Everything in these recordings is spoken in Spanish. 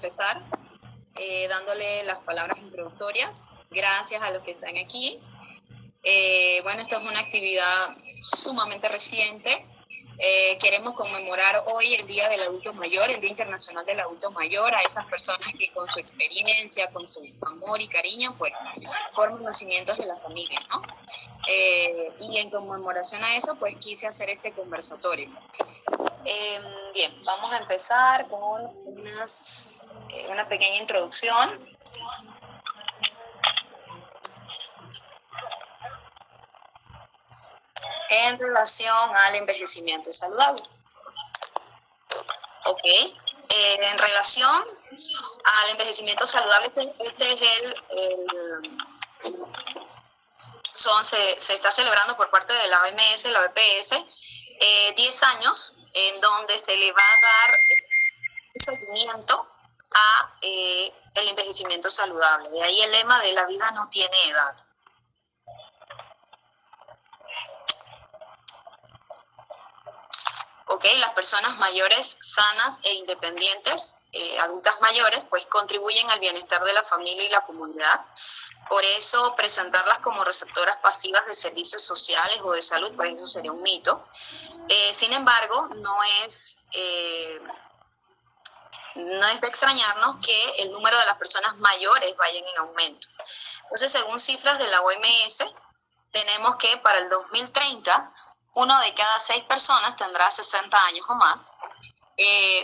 empezar dándole las palabras introductorias. Gracias a los que están aquí. Bueno, esto es una actividad sumamente reciente. Queremos conmemorar hoy el Día del Adulto Mayor, el Día Internacional del Adulto Mayor, a esas personas que con su experiencia, con su amor y cariño, pues forman los cimientos de la familia, ¿no? Y en conmemoración a eso, pues quise hacer este conversatorio. Bien, vamos a empezar con una pequeña introducción. En relación al envejecimiento saludable. Ok. En relación al envejecimiento saludable, este es se está celebrando por parte de la OMS, la OPS, 10 años en donde se le va a dar seguimiento a el envejecimiento saludable. De ahí el lema de la vida no tiene edad. Ok, las personas mayores, sanas e independientes, adultas mayores, pues contribuyen al bienestar de la familia y la comunidad. Por eso presentarlas como receptoras pasivas de servicios sociales o de salud, pues eso sería un mito. Sin embargo, no es de extrañarnos que el número de las personas mayores vayan en aumento. Entonces, según cifras de la OMS, tenemos que para el 2030, 1 de cada 6 personas tendrá 60 años o más.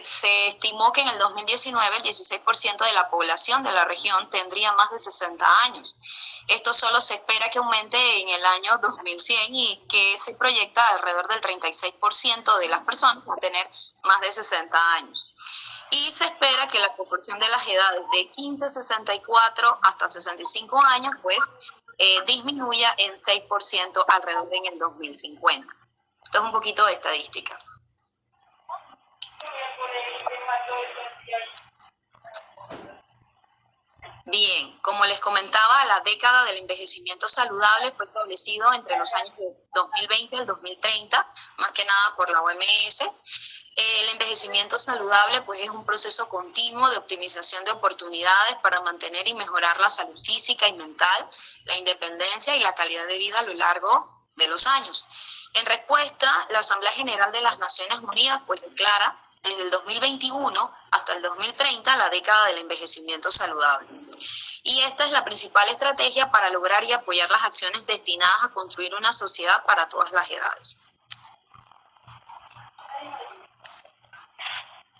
Se estimó que en el 2019 el 16% de la población de la región tendría más de 60 años. Esto solo se espera que aumente en el año 2100 y que se proyecta alrededor del 36% de las personas a tener más de 60 años. Y se espera que la proporción de las edades de 15, 64 hasta 65 años pues disminuya en 6% alrededor en el 2050. Esto es un poquito de estadística. Bien, como les comentaba, la década del envejecimiento saludable fue establecido entre los años de 2020 al 2030, más que nada por la OMS. El envejecimiento saludable pues, es un proceso continuo de optimización de oportunidades para mantener y mejorar la salud física y mental, la independencia y la calidad de vida a lo largo de los años. En respuesta, la Asamblea General de las Naciones Unidas pues, declara desde el 2021 hasta el 2030 la década del envejecimiento saludable. Y esta es la principal estrategia para lograr y apoyar las acciones destinadas a construir una sociedad para todas las edades.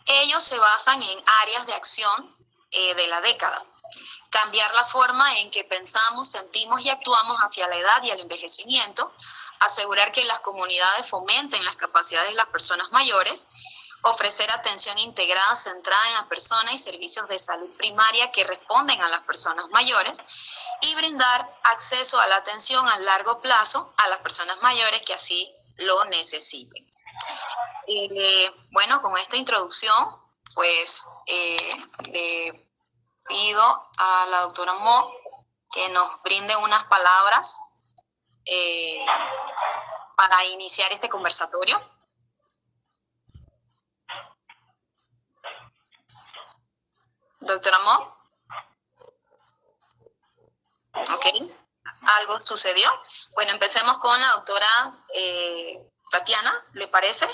Ellos se basan en áreas de acción de la década. Cambiar la forma en que pensamos, sentimos y actuamos hacia la edad y el envejecimiento, asegurar que las comunidades fomenten las capacidades de las personas mayores, ofrecer atención integrada centrada en la persona y servicios de salud primaria que responden a las personas mayores y brindar acceso a la atención a largo plazo a las personas mayores que así lo necesiten. Bueno, con esta introducción, pues le pido a la doctora Mo que nos brinde unas palabras para iniciar este conversatorio. Doctora Mo. Ok. ¿Algo sucedió? Bueno, empecemos con la doctora Tatiana, ¿le parece?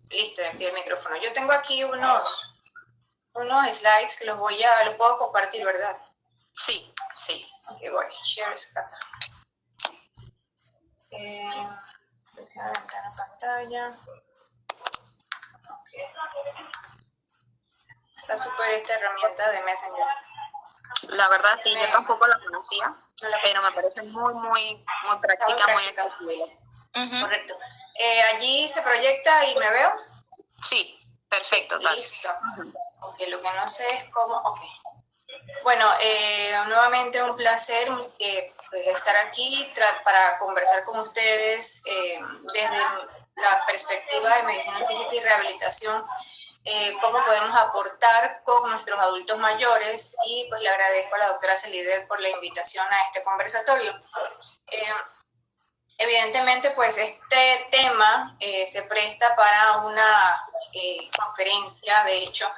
Listo, envío el micrófono. Yo tengo aquí unos slides que los puedo compartir, ¿verdad? Sí, sí. Ok, voy. Share screen. Selecciona ventana pantalla. Okay. Está súper esta herramienta de Messenger. La verdad, sí, yo tampoco la conocía, pero me parece muy práctica, muy accesible. Correcto. Allí se proyecta y me veo. Sí, perfecto. Listo. Ok, lo que no sé es cómo. Ok. Bueno, nuevamente un placer estar aquí para conversar con ustedes desde la perspectiva de medicina física y rehabilitación, cómo podemos aportar con nuestros adultos mayores, y pues le agradezco a la doctora Celidet por la invitación a este conversatorio. Evidentemente, pues este tema se presta para una conferencia, de hecho,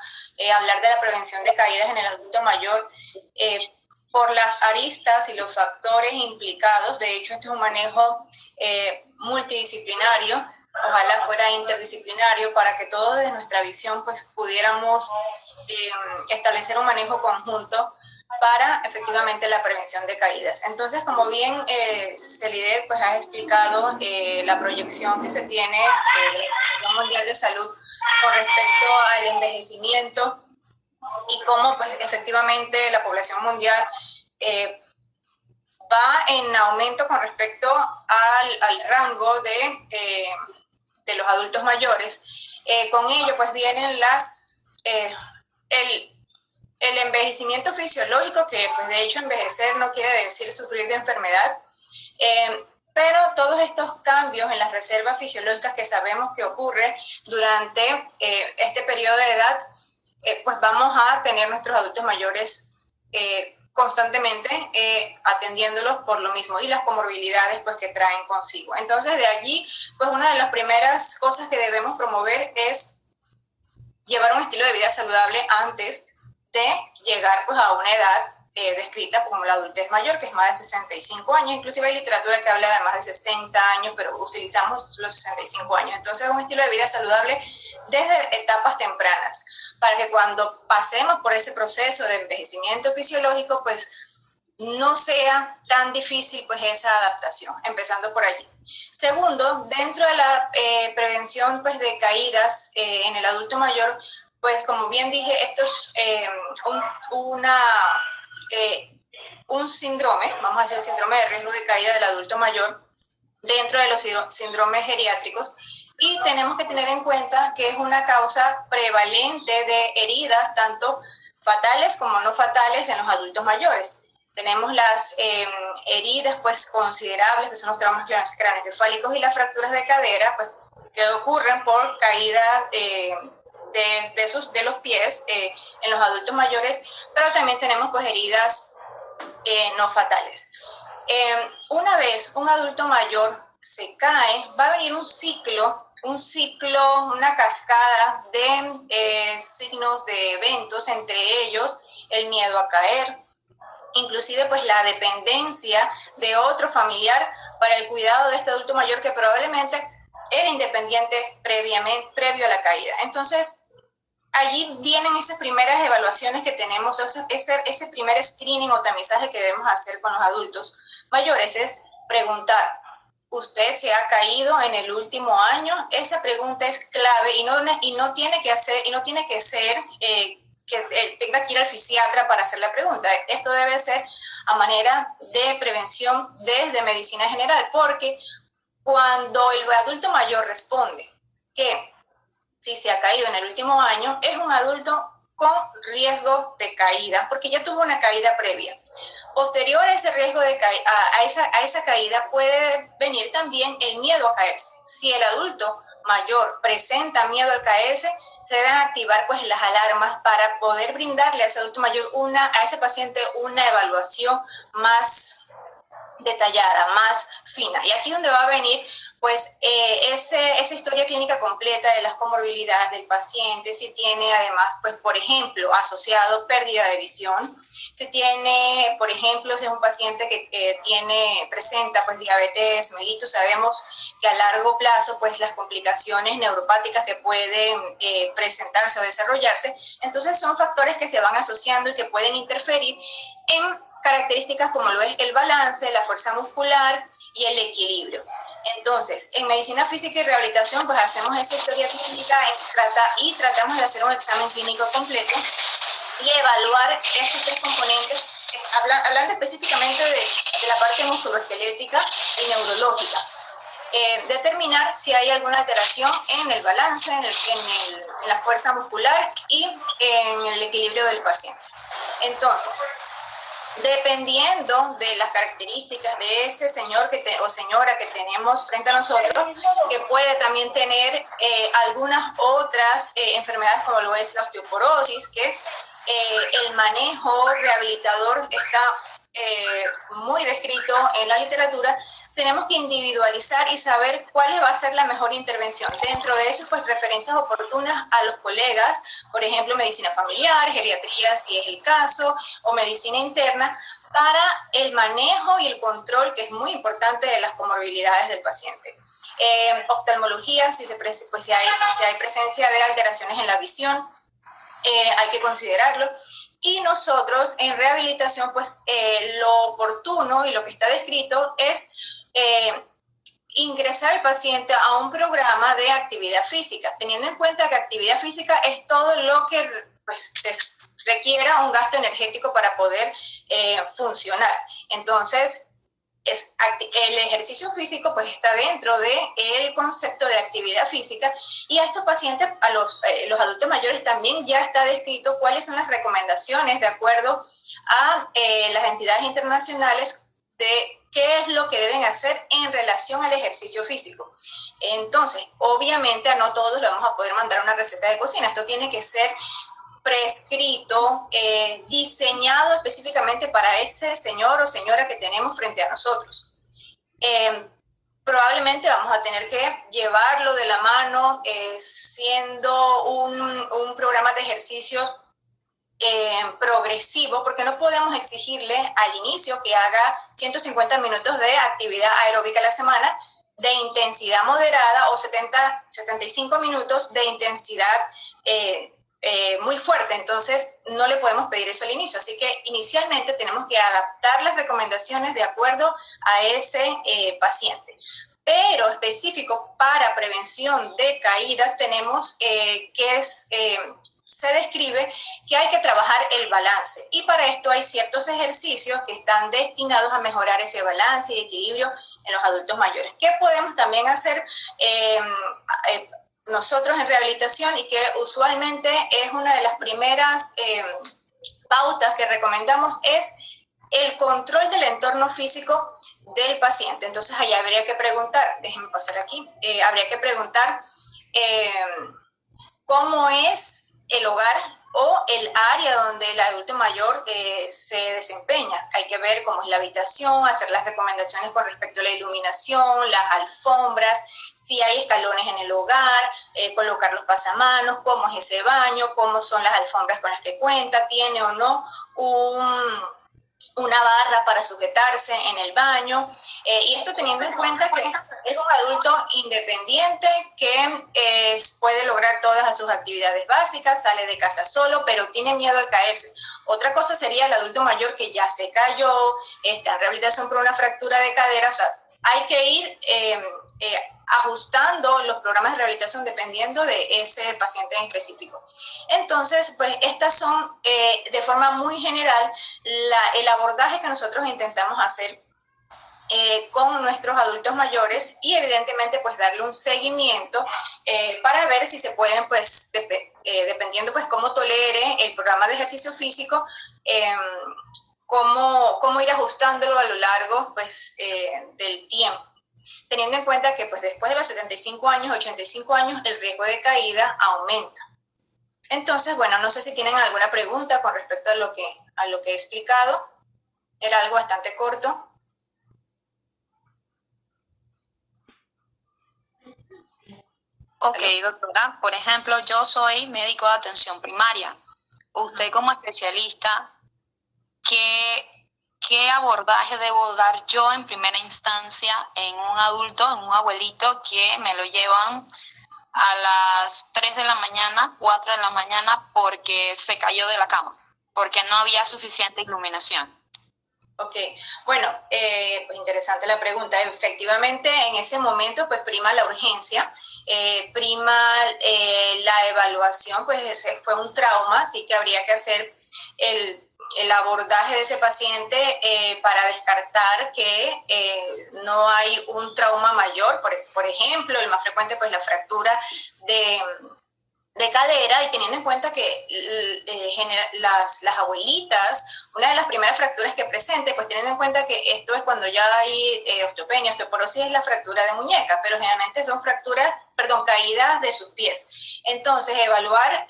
hablar de la prevención de caídas en el adulto mayor, por las aristas y los factores implicados. De hecho, este es un manejo multidisciplinario, ojalá fuera interdisciplinario, para que todos desde nuestra visión pues pudiéramos establecer un manejo conjunto para efectivamente la prevención de caídas. Entonces, como bien Celide pues ha explicado la proyección que se tiene de la Organización Mundial de Salud con respecto al envejecimiento y cómo pues efectivamente la población mundial va en aumento con respecto al rango de los adultos mayores. Con ello pues vienen el envejecimiento fisiológico, que pues de hecho envejecer no quiere decir sufrir de enfermedad, pero todos estos cambios en las reservas fisiológicas que sabemos que ocurre durante este periodo de edad, pues vamos a tener nuestros adultos mayores constantemente atendiéndolos por lo mismo, y las comorbilidades pues que traen consigo. Entonces de allí pues una de las primeras cosas que debemos promover es llevar un estilo de vida saludable antes de llegar pues a una edad descrita como la adultez mayor, que es más de 65 años. Inclusive hay literatura que habla de más de 60 años, pero utilizamos los 65 años. Entonces un estilo de vida saludable desde etapas tempranas, para que cuando pasemos por ese proceso de envejecimiento fisiológico, pues no sea tan difícil pues esa adaptación, empezando por allí. Segundo, dentro de la prevención pues de caídas en el adulto mayor, pues como bien dije, esto es un síndrome, vamos a decir el síndrome de riesgo de caída del adulto mayor, dentro de los síndromes geriátricos, y tenemos que tener en cuenta que es una causa prevalente de heridas, tanto fatales como no fatales, en los adultos mayores. Tenemos las heridas pues considerables, que son los traumas craneoencefálicos y las fracturas de cadera, pues, que ocurren por caída de los pies en los adultos mayores, pero también tenemos pues heridas no fatales. Una vez un adulto mayor se cae, va a venir un ciclo, una cascada de signos, de eventos, entre ellos el miedo a caer, inclusive pues la dependencia de otro familiar para el cuidado de este adulto mayor que probablemente era independiente previo a la caída. Entonces, allí vienen esas primeras evaluaciones que tenemos, ese primer screening o tamizaje que debemos hacer con los adultos mayores, es preguntar: ¿usted se ha caído en el último año? Esa pregunta es clave y no tiene que ser que tenga que ir al fisiatra para hacer la pregunta. Esto debe ser a manera de prevención desde medicina general, porque cuando el adulto mayor responde que si se ha caído en el último año, es un adulto con riesgo de caída, porque ya tuvo una caída previa. Posterior a ese riesgo de a esa caída puede venir también el miedo a caerse. Si el adulto mayor presenta miedo al caerse, se deben activar pues las alarmas para poder brindarle a ese adulto mayor, a ese paciente, una evaluación más detallada, más fina. Y aquí es donde va a venir pues esa historia clínica completa de las comorbilidades del paciente, si tiene además, pues por ejemplo, asociado pérdida de visión, si tiene, por ejemplo, si es un paciente que presenta pues diabetes mellitus, sabemos que a largo plazo pues las complicaciones neuropáticas que pueden presentarse o desarrollarse, entonces son factores que se van asociando y que pueden interferir en características como lo es el balance, la fuerza muscular y el equilibrio. Entonces, en medicina física y rehabilitación, pues hacemos esa historia clínica y tratamos de hacer un examen clínico completo y evaluar estos tres componentes, hablando específicamente de la parte musculoesquelética y neurológica. Determinar si hay alguna alteración en el balance, en la fuerza muscular y en el equilibrio del paciente. Entonces, dependiendo de las características de ese señor o señora que tenemos frente a nosotros, que puede también tener algunas otras enfermedades como lo es la osteoporosis, que el manejo rehabilitador está muy descrito en la literatura, tenemos que individualizar y saber cuál va a ser la mejor intervención. Dentro de eso, pues referencias oportunas a los colegas, por ejemplo, medicina familiar, geriatría, si es el caso, o medicina interna, para el manejo y el control, que es muy importante, de las comorbilidades del paciente. Oftalmología, si hay presencia de alteraciones en la visión, hay que considerarlo. Y nosotros en rehabilitación, pues lo oportuno y lo que está descrito es ingresar al paciente a un programa de actividad física, teniendo en cuenta que actividad física es todo lo que pues, requiera un gasto energético para poder funcionar. Entonces, el ejercicio físico pues está dentro del concepto de actividad física, y a estos pacientes, a los adultos mayores, también ya está descrito cuáles son las recomendaciones de acuerdo a las entidades internacionales de qué es lo que deben hacer en relación al ejercicio físico. Entonces, obviamente a no todos le vamos a poder mandar una receta de cocina, esto tiene que ser prescrito, diseñado específicamente para ese señor o señora que tenemos frente a nosotros. Probablemente vamos a tener que llevarlo de la mano, siendo un programa de ejercicios progresivo, porque no podemos exigirle al inicio que haga 150 minutos de actividad aeróbica a la semana de intensidad moderada, o 75 minutos de intensidad muy fuerte. Entonces no le podemos pedir eso al inicio, así que inicialmente tenemos que adaptar las recomendaciones de acuerdo a ese paciente. Pero específico para prevención de caídas tenemos se describe que hay que trabajar el balance, y para esto hay ciertos ejercicios que están destinados a mejorar ese balance y equilibrio en los adultos mayores. ¿Qué podemos también hacer nosotros en rehabilitación, y que usualmente es una de las primeras pautas que recomendamos? Es el control del entorno físico del paciente. Entonces allá habría que preguntar, déjenme pasar aquí, habría que preguntar cómo es el hogar o el área donde el adulto mayor se desempeña. Hay que ver cómo es la habitación, hacer las recomendaciones con respecto a la iluminación, las alfombras, si hay escalones en el hogar, colocar los pasamanos, cómo es ese baño, cómo son las alfombras con las que cuenta, tiene o no una barra para sujetarse en el baño, y esto teniendo en cuenta que es un adulto independiente que puede lograr todas sus actividades básicas, sale de casa solo, pero tiene miedo al caerse. Otra cosa sería el adulto mayor que ya se cayó, está en rehabilitación por una fractura de cadera. O sea, hay que ir ajustando los programas de rehabilitación dependiendo de ese paciente en específico. Entonces, pues estas son de forma muy general el abordaje que nosotros intentamos hacer con nuestros adultos mayores, y evidentemente pues darle un seguimiento para ver si se pueden, pues dependiendo pues cómo tolere el programa de ejercicio físico, cómo ir ajustándolo a lo largo pues del tiempo, teniendo en cuenta que pues después de los 75 años, 85 años, el riesgo de caída aumenta. Entonces, bueno, no sé si tienen alguna pregunta con respecto a lo que he explicado. Era algo bastante corto. Ok, doctora. Por ejemplo, yo soy médico de atención primaria. Usted como especialista, ¿qué abordaje debo dar yo en primera instancia en un adulto, en un abuelito que me lo llevan a las 3 de la mañana, 4 de la mañana, porque se cayó de la cama, porque no había suficiente iluminación? Ok, bueno, pues interesante la pregunta. Efectivamente, en ese momento pues prima la urgencia, prima la evaluación, pues fue un trauma, así que habría que hacer el abordaje de ese paciente para descartar que no hay un trauma mayor. Por ejemplo, el más frecuente pues la fractura de cadera, y teniendo en cuenta que las abuelitas, una de las primeras fracturas que presente, pues teniendo en cuenta que esto es cuando ya hay osteopenia, osteoporosis, es la fractura de muñeca, pero generalmente son caídas de sus pies. Entonces, evaluar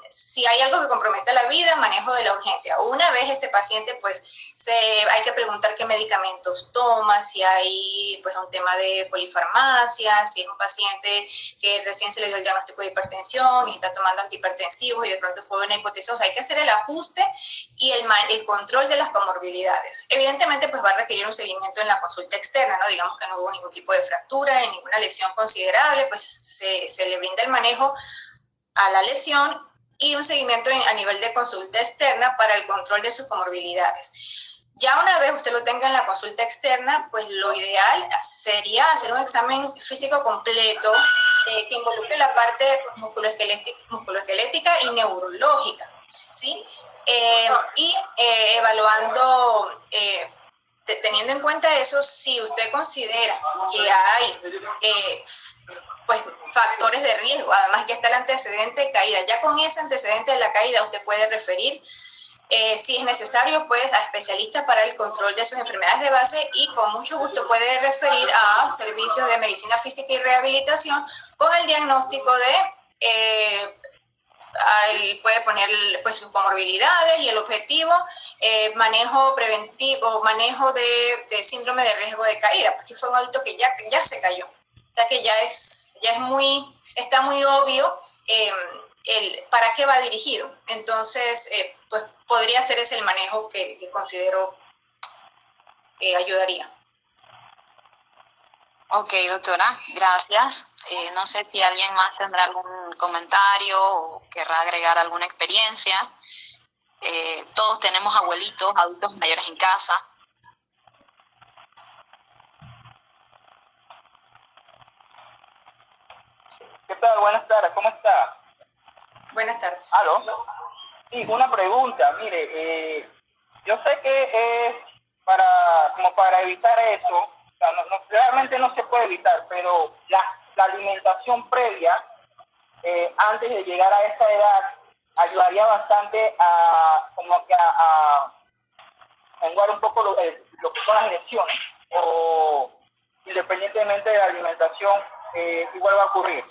si hay algo que comprometa la vida, manejo de la urgencia. Una vez ese paciente pues hay que preguntar qué medicamentos toma, si hay pues un tema de polifarmacia, si es un paciente que recién se le dio el diagnóstico de hipertensión y está tomando antihipertensivos y de pronto fue una hipotensión. O sea, hay que hacer el ajuste y el control de las comorbilidades. Evidentemente, pues va a requerir un seguimiento en la consulta externa, ¿no? Digamos que no hubo ningún tipo de fractura, ni ninguna lesión considerable, pues se le brinda el manejo a la lesión y un seguimiento a nivel de consulta externa para el control de sus comorbilidades. Ya una vez usted lo tenga en la consulta externa, pues lo ideal sería hacer un examen físico completo que involucre la parte musculoesquelética y neurológica, ¿sí? Evaluando, teniendo en cuenta eso, si usted considera que hay pues factores de riesgo, además ya está el antecedente de caída, ya con ese antecedente de la caída usted puede referir si es necesario, pues, a especialistas para el control de sus enfermedades de base y con mucho gusto puede referir a servicios de medicina física y rehabilitación con el diagnóstico de, puede poner pues, sus comorbilidades y el objetivo, manejo preventivo, manejo de síndrome de riesgo de caída, porque fue un adulto que ya se cayó. O sea que está muy obvio para qué va dirigido. Entonces, pues podría ser ese el manejo que considero ayudaría. Ok, doctora, gracias. No sé si alguien más tendrá algún comentario o querrá agregar alguna experiencia. Todos tenemos abuelitos, adultos mayores en casa. ¿Qué tal? Buenas tardes, ¿cómo está? Buenas tardes. ¿Aló? Sí, una pregunta, mire, yo sé que es como para evitar eso, o sea, realmente no se puede evitar, pero la alimentación previa, antes de llegar a esa edad, ayudaría bastante a menguar un poco lo que son las lesiones, o independientemente de la alimentación, igual va a ocurrir.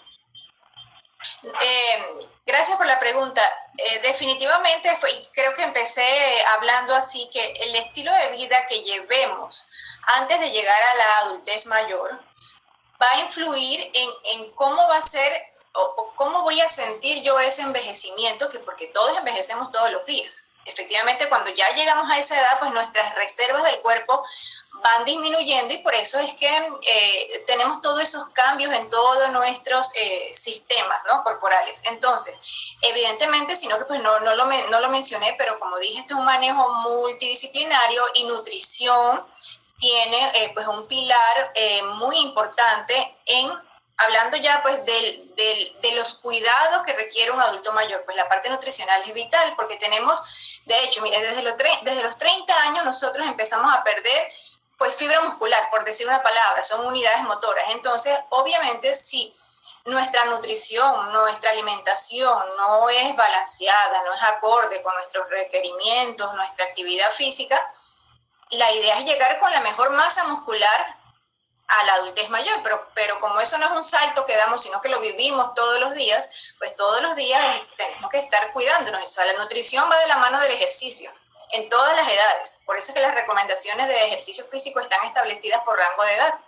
Gracias por la pregunta. Definitivamente creo que empecé hablando así, que el estilo de vida que llevemos antes de llegar a la adultez mayor va a influir en cómo va a ser o cómo voy a sentir yo ese envejecimiento, porque todos envejecemos todos los días. Efectivamente, cuando ya llegamos a esa edad, pues nuestras reservas del cuerpo van disminuyendo y por eso es que tenemos todos esos cambios en todos nuestros sistemas, ¿no?, corporales. Entonces, evidentemente, sino que pues no lo mencioné, pero como dije, esto es un manejo multidisciplinario y nutrición tiene pues un pilar muy importante hablando ya pues de los cuidados que requiere un adulto mayor. Pues la parte nutricional es vital porque tenemos, de hecho, mire, desde los 30 años nosotros empezamos a perder pues fibra muscular, por decir una palabra, son unidades motoras. Entonces, obviamente, si nuestra nutrición, nuestra alimentación no es balanceada, no es acorde con nuestros requerimientos, nuestra actividad física, la idea es llegar con la mejor masa muscular a la adultez mayor, pero como eso no es un salto que damos, sino que lo vivimos todos los días, pues todos los días tenemos que estar cuidándonos. O sea, la nutrición va de la mano del ejercicio en todas las edades. Por eso es que las recomendaciones de ejercicio físico están establecidas por rango de edad.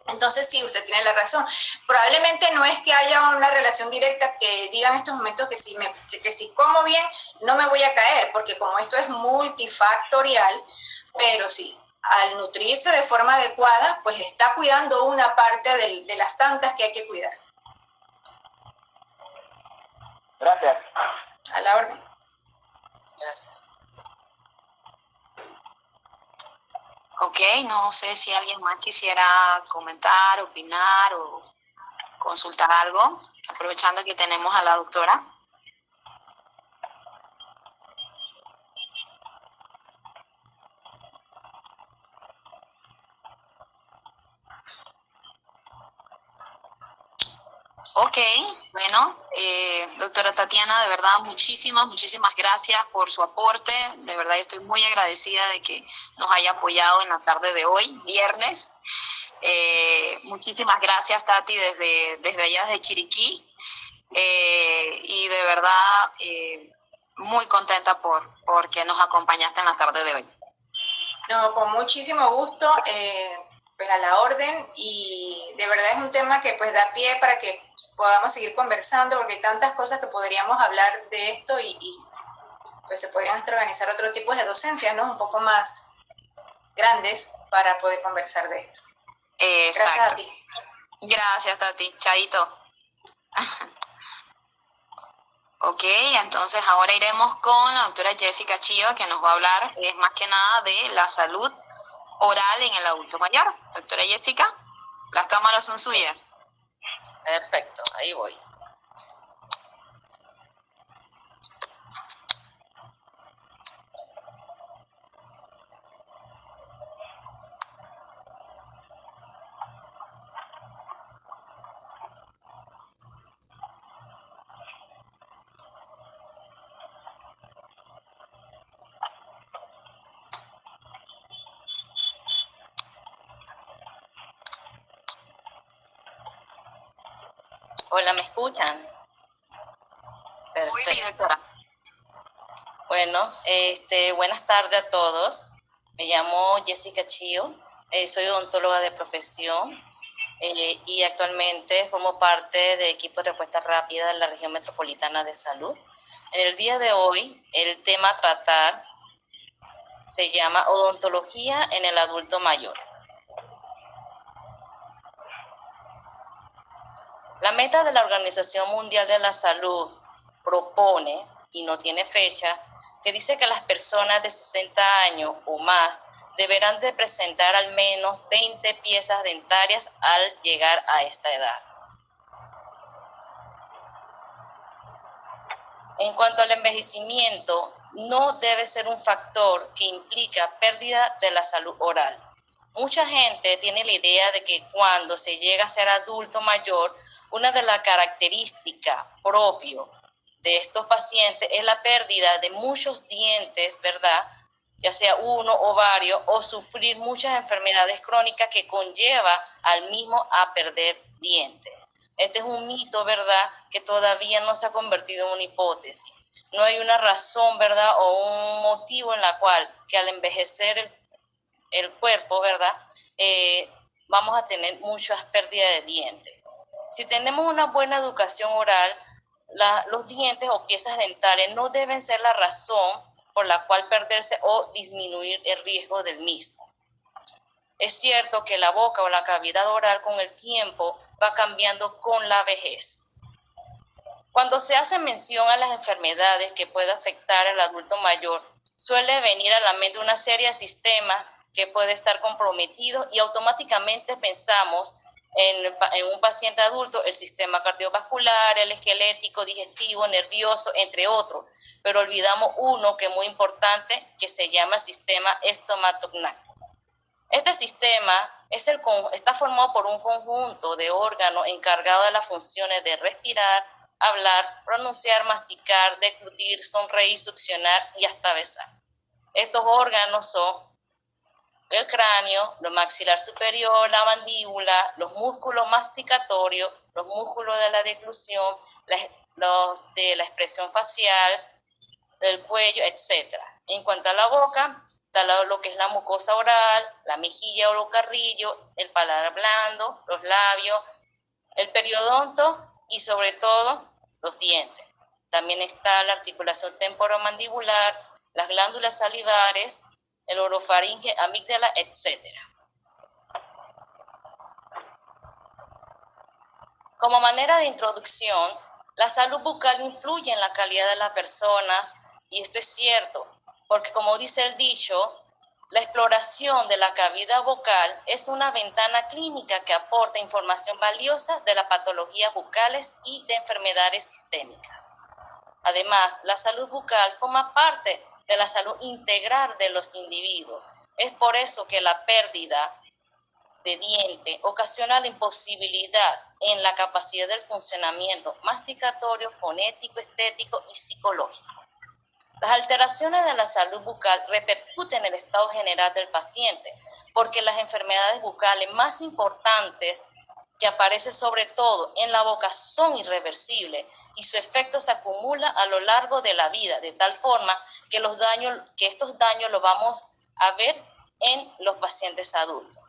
Entonces, sí, usted tiene la razón. Probablemente no es que haya una relación directa que diga en estos momentos que si como bien no me voy a caer, porque como esto es multifactorial, pero sí, al nutrirse de forma adecuada, pues está cuidando una parte de las tantas que hay que cuidar. Gracias. A la orden. Gracias. Ok, no sé si alguien más quisiera comentar, opinar o consultar algo, aprovechando que tenemos a la doctora. Ok, bueno, doctora Tatiana, de verdad muchísimas gracias por su aporte. De verdad yo estoy muy agradecida de que nos haya apoyado en la tarde de hoy, viernes. Muchísimas gracias, Tati, desde allá, desde Chiriquí. Y de verdad muy contenta porque nos acompañaste en la tarde de hoy. No, con muchísimo gusto, pues a la orden, y de verdad es un tema que pues da pie para que podamos seguir conversando, porque hay tantas cosas que podríamos hablar de esto y pues se podrían hasta organizar otro tipo de docencias, ¿no? Un poco más grandes para poder conversar de esto. Gracias a Exacto. ti. Gracias, Tati. Chaito. Ok, entonces ahora iremos con la doctora Jessica Chiva, que nos va a hablar más que nada de la salud oral en el adulto mayor. Doctora Jessica, las cámaras son suyas. Perfecto, ahí voy. Hola, ¿me escuchan? Perfecto. Sí, doctora. Bueno, buenas tardes a todos. Me llamo Jessica Chío, soy odontóloga de profesión y actualmente formo parte del equipo de respuesta rápida de la región metropolitana de salud. En el día de hoy, el tema a tratar se llama odontología en el adulto mayor. La meta de la Organización Mundial de la Salud propone, y no tiene fecha, que dice que las personas de 60 años o más deberán de presentar al menos 20 piezas dentarias al llegar a esta edad. En cuanto al envejecimiento, no debe ser un factor que implica pérdida de la salud oral. Mucha gente tiene la idea de que cuando se llega a ser adulto mayor, una de las características propias de estos pacientes es la pérdida de muchos dientes, ¿verdad? Ya sea uno o varios, o sufrir muchas enfermedades crónicas que conlleva al mismo a perder dientes. Este es un mito, ¿verdad?, que todavía no se ha convertido en una hipótesis. No hay una razón, ¿verdad?, o un motivo en la cual que al envejecer el cuerpo, ¿verdad?, vamos a tener muchas pérdidas de dientes. Si tenemos una buena educación oral, los dientes o piezas dentales no deben ser la razón por la cual perderse o disminuir el riesgo del mismo. Es cierto que la boca o la cavidad oral con el tiempo va cambiando con la vejez. Cuando se hace mención a las enfermedades que puede afectar al adulto mayor, suele venir a la mente una serie de sistemas que puede estar comprometido y automáticamente pensamos en un paciente adulto, el sistema cardiovascular, el esquelético, digestivo, nervioso, entre otros, pero olvidamos uno que es muy importante, que se llama el sistema estomatognático. Este sistema está formado por un conjunto de órganos encargados de las funciones de respirar, hablar, pronunciar, masticar, deglutir, sonreír, succionar y hasta besar. Estos órganos son el cráneo, lo maxilar superior, la mandíbula, los músculos masticatorios, los músculos de la deglución, los de la expresión facial, del cuello, etc. En cuanto a la boca, está lo que es la mucosa oral, la mejilla o los carrillos, el paladar blando, los labios, el periodonto y sobre todo los dientes. También está la articulación temporomandibular, las glándulas salivares, el orofaringe, amígdala, etc. Como manera de introducción, la salud bucal influye en la calidad de las personas, y esto es cierto, porque como dice el dicho, la exploración de la cavidad bucal es una ventana clínica que aporta información valiosa de las patologías bucales y de enfermedades sistémicas. Además, la salud bucal forma parte de la salud integral de los individuos. Es por eso que la pérdida de diente ocasiona la imposibilidad en la capacidad del funcionamiento masticatorio, fonético, estético y psicológico. Las alteraciones de la salud bucal repercuten en el estado general del paciente, porque las enfermedades bucales más importantes que aparecen sobre todo en la boca son irreversibles y su efecto se acumula a lo largo de la vida, de tal forma que estos daños los vamos a ver en los pacientes adultos.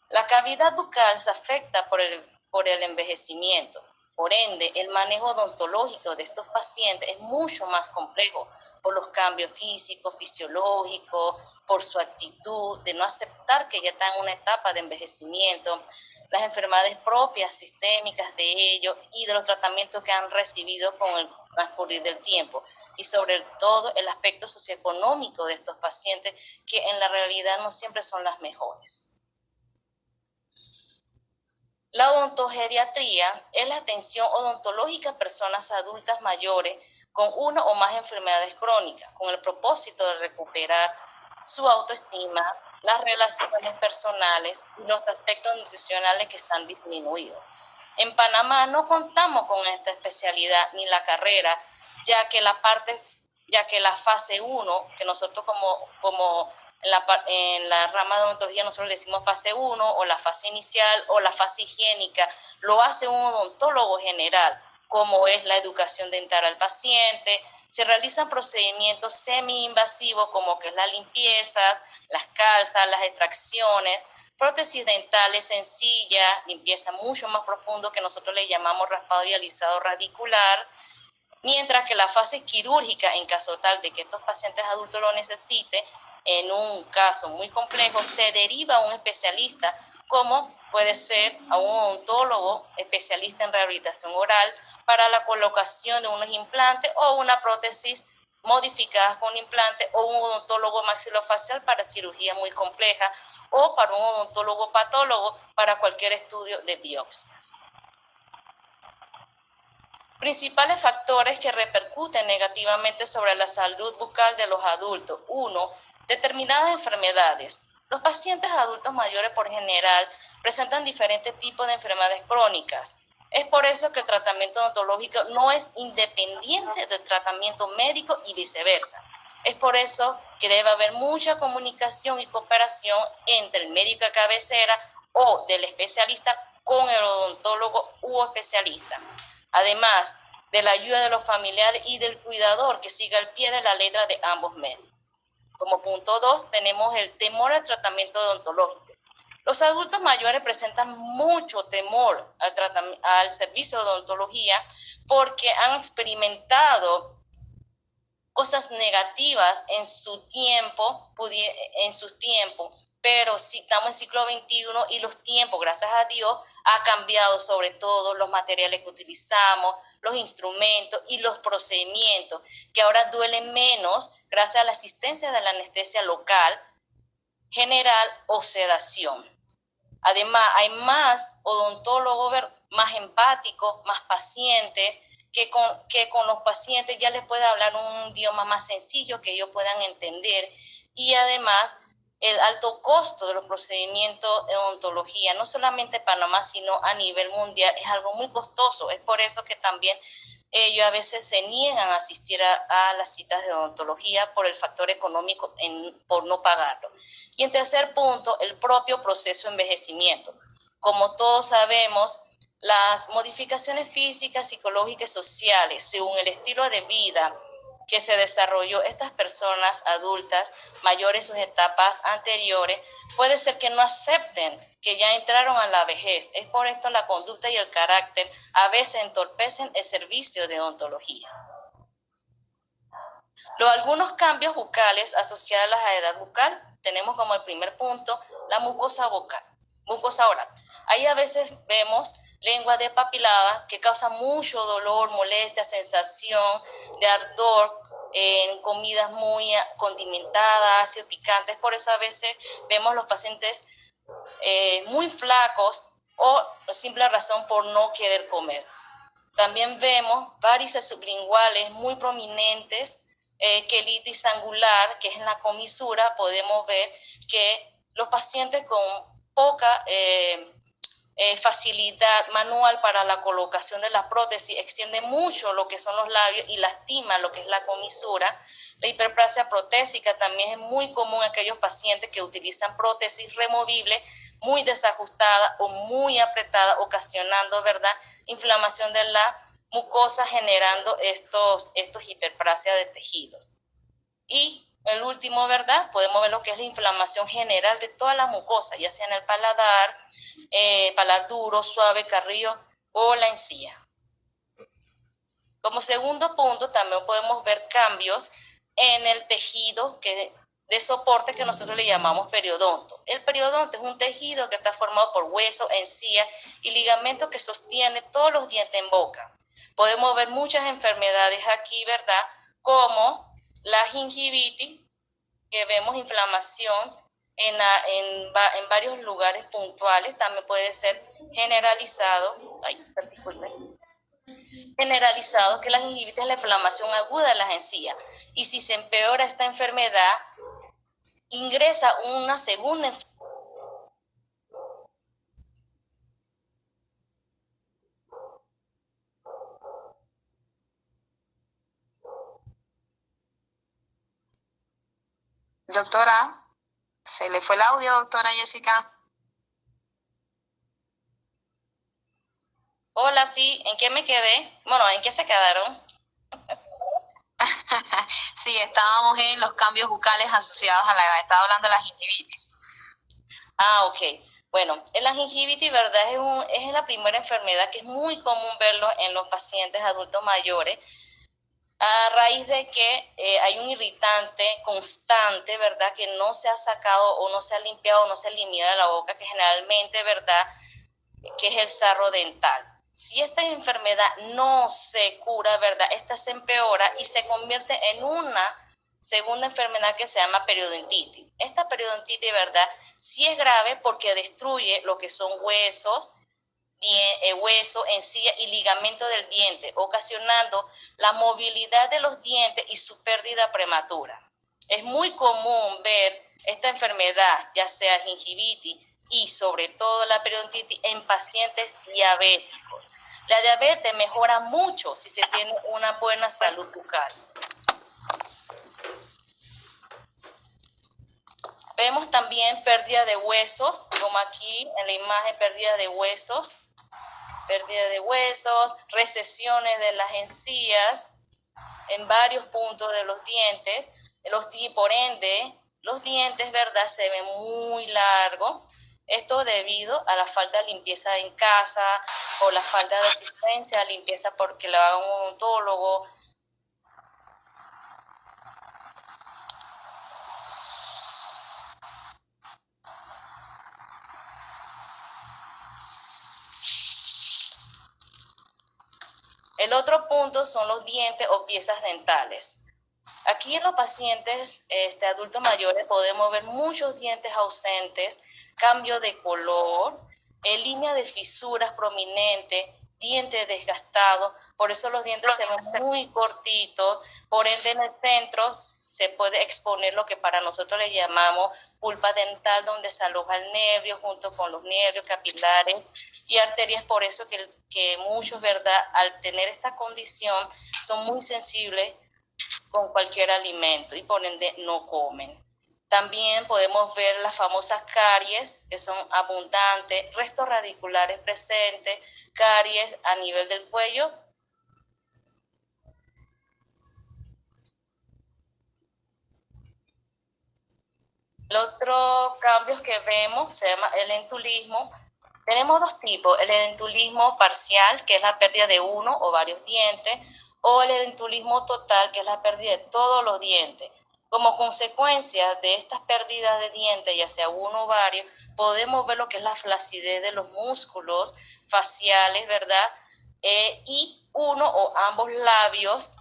La cavidad bucal se afecta por el envejecimiento. Por ende, el manejo odontológico de estos pacientes es mucho más complejo por los cambios físicos, fisiológicos, por su actitud de no aceptar que ya está en una etapa de envejecimiento, las enfermedades propias sistémicas de ellos y de los tratamientos que han recibido con el transcurrir del tiempo, y sobre todo el aspecto socioeconómico de estos pacientes, que en la realidad no siempre son las mejores. La odontogeriatría es la atención odontológica a personas adultas mayores con una o más enfermedades crónicas, con el propósito de recuperar su autoestima, las relaciones personales y los aspectos nutricionales que están disminuidos. En Panamá no contamos con esta especialidad ni la carrera, ya que la fase 1, que nosotros como en la rama de odontología nosotros le decimos fase 1 o la fase inicial o la fase higiénica, lo hace un odontólogo general, como es la educación dental al paciente. Se realizan procedimientos semi-invasivos como que es las limpiezas, las calzas, las extracciones, prótesis dentales sencillas, limpieza mucho más profundo que nosotros le llamamos raspado y alisado radicular, mientras que la fase quirúrgica, en caso tal de que estos pacientes adultos lo necesiten, en un caso muy complejo, se deriva a un especialista, como puede ser a un odontólogo especialista en rehabilitación oral para la colocación de unos implantes o una prótesis modificadas con implante, o un odontólogo maxilofacial para cirugía muy compleja, o para un odontólogo patólogo para cualquier estudio de biopsias. Principales factores que repercuten negativamente sobre la salud bucal de los adultos. 1. Determinadas enfermedades. Los pacientes adultos mayores por general presentan diferentes tipos de enfermedades crónicas. Es por eso que el tratamiento odontológico no es independiente del tratamiento médico y viceversa. Es por eso que debe haber mucha comunicación y cooperación entre el médico de cabecera o del especialista con el odontólogo u especialista. Además de la ayuda de los familiares y del cuidador que siga al pie de la letra de ambos médicos. Como punto 2, tenemos el temor al tratamiento odontológico. Los adultos mayores presentan mucho temor al servicio de odontología porque han experimentado cosas negativas en sus tiempos, pero si estamos en siglo XXI y los tiempos, gracias a Dios, ha cambiado, sobre todo los materiales que utilizamos, los instrumentos y los procedimientos, que ahora duelen menos gracias a la asistencia de la anestesia local, general o sedación. Además, hay más odontólogos más empáticos, más pacientes, que con los pacientes ya les puede hablar un idioma más sencillo que ellos puedan entender, y además el alto costo de los procedimientos de odontología, no solamente en Panamá, sino a nivel mundial, es algo muy costoso. Es por eso que también ellos a veces se niegan a asistir a las citas de odontología por el factor económico, por no pagarlo. Y en tercer punto, el propio proceso de envejecimiento. Como todos sabemos, las modificaciones físicas, psicológicas y sociales, según el estilo de vida que se desarrolló estas personas adultas mayores en sus etapas anteriores, puede ser que no acepten que ya entraron a la vejez. Es por esto la conducta y el carácter a veces entorpecen el servicio de odontología. Algunos cambios bucales asociados a la edad bucal, tenemos como el primer punto la mucosa oral. Ahí a veces vemos lengua despapilada que causa mucho dolor, molestia, sensación de ardor en comidas muy condimentadas, ácidos, picantes. Por eso a veces vemos los pacientes muy flacos o simple razón por no querer comer. También vemos varices sublinguales muy prominentes, quelitis angular, que es en la comisura. Podemos ver que los pacientes con poca facilidad manual para la colocación de la prótesis extiende mucho lo que son los labios y lastima lo que es la comisura. La hiperplasia protésica también es muy común en aquellos pacientes que utilizan prótesis removibles muy desajustadas o muy apretadas, ocasionando, ¿verdad?, inflamación de la mucosa, generando estos hiperplasia de tejidos. Y el último, ¿verdad? Podemos ver lo que es la inflamación general de toda la mucosa, ya sea en el paladar, paladar duro, suave, carrillo o la encía. Como segundo punto, también podemos ver cambios en el tejido de soporte que nosotros le llamamos periodonto. El periodonto es un tejido que está formado por hueso, encía y ligamento que sostiene todos los dientes en boca. Podemos ver muchas enfermedades aquí, ¿verdad? Como la gingivitis, que vemos inflamación en varios lugares puntuales. También puede ser generalizado. Generalizado, que la gingivitis es la inflamación aguda de las encías. Y si se empeora esta enfermedad, ingresa una segunda enfermedad. Doctora, se le fue el audio, doctora Jessica. Hola, sí, ¿en qué me quedé? Bueno, ¿en qué se quedaron? Sí, estábamos en los cambios bucales asociados a la edad. Estaba hablando de la gingivitis. Ah, ok. Bueno, la gingivitis, ¿verdad? Es la primera enfermedad que es muy común verlo en los pacientes adultos mayores, a raíz de que hay un irritante constante, ¿verdad? Que no se ha sacado o no se ha limpiado o no se elimina de la boca, que generalmente, ¿verdad? Que es el sarro dental. Si esta enfermedad no se cura, ¿verdad? Esta se empeora y se convierte en una segunda enfermedad que se llama periodontitis. Esta periodontitis, ¿verdad? Sí es grave porque destruye lo que son huesos, hueso, encía y ligamento del diente, ocasionando la movilidad de los dientes y su pérdida prematura. Es muy común ver esta enfermedad, ya sea gingivitis y sobre todo la periodontitis, en pacientes diabéticos. La diabetes mejora mucho si se tiene una buena salud bucal. Vemos también pérdida de huesos, como aquí en la imagen, pérdida de huesos, recesiones de las encías en varios puntos de los dientes, por ende, los dientes, ¿verdad?, se ven muy largos. Esto debido a la falta de limpieza en casa o la falta de asistencia a limpieza porque lo haga un odontólogo. El otro punto son los dientes o piezas dentales. Aquí en los pacientes adultos mayores podemos ver muchos dientes ausentes, cambio de color, línea de fisuras prominentes, dientes desgastados, por eso los dientes se ven muy cortitos, por ende en el centro se puede exponer lo que para nosotros le llamamos pulpa dental, donde se aloja el nervio junto con los nervios capilares y arterias. Por eso que muchos, ¿verdad?, al tener esta condición son muy sensibles con cualquier alimento y por ende no comen. También podemos ver las famosas caries, que son abundantes, restos radiculares presentes, caries a nivel del cuello. Los otros cambios que vemos se llama el entulismo. Tenemos dos tipos, el edentulismo parcial, que es la pérdida de uno o varios dientes, o el edentulismo total, que es la pérdida de todos los dientes. Como consecuencia de estas pérdidas de dientes, ya sea uno o varios, podemos ver lo que es la flacidez de los músculos faciales, ¿verdad? Y uno o ambos labios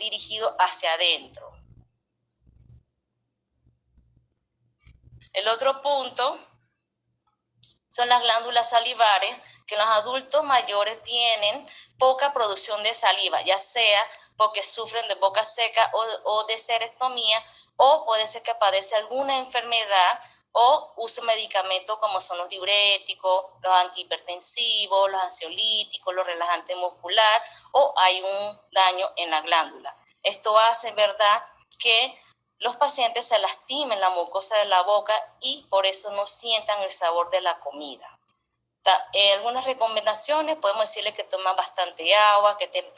dirigidos hacia adentro. El otro punto son las glándulas salivares, que los adultos mayores tienen poca producción de saliva, ya sea porque sufren de boca seca o de serestomía, o puede ser que padece alguna enfermedad o uso medicamentos como son los diuréticos, los antihipertensivos, los ansiolíticos, los relajantes muscular, o hay un daño en la glándula. Esto hace, ¿verdad?, que los pacientes se lastimen la mucosa de la boca y por eso no sientan el sabor de la comida. Algunas recomendaciones, podemos decirle que toman bastante agua, que estén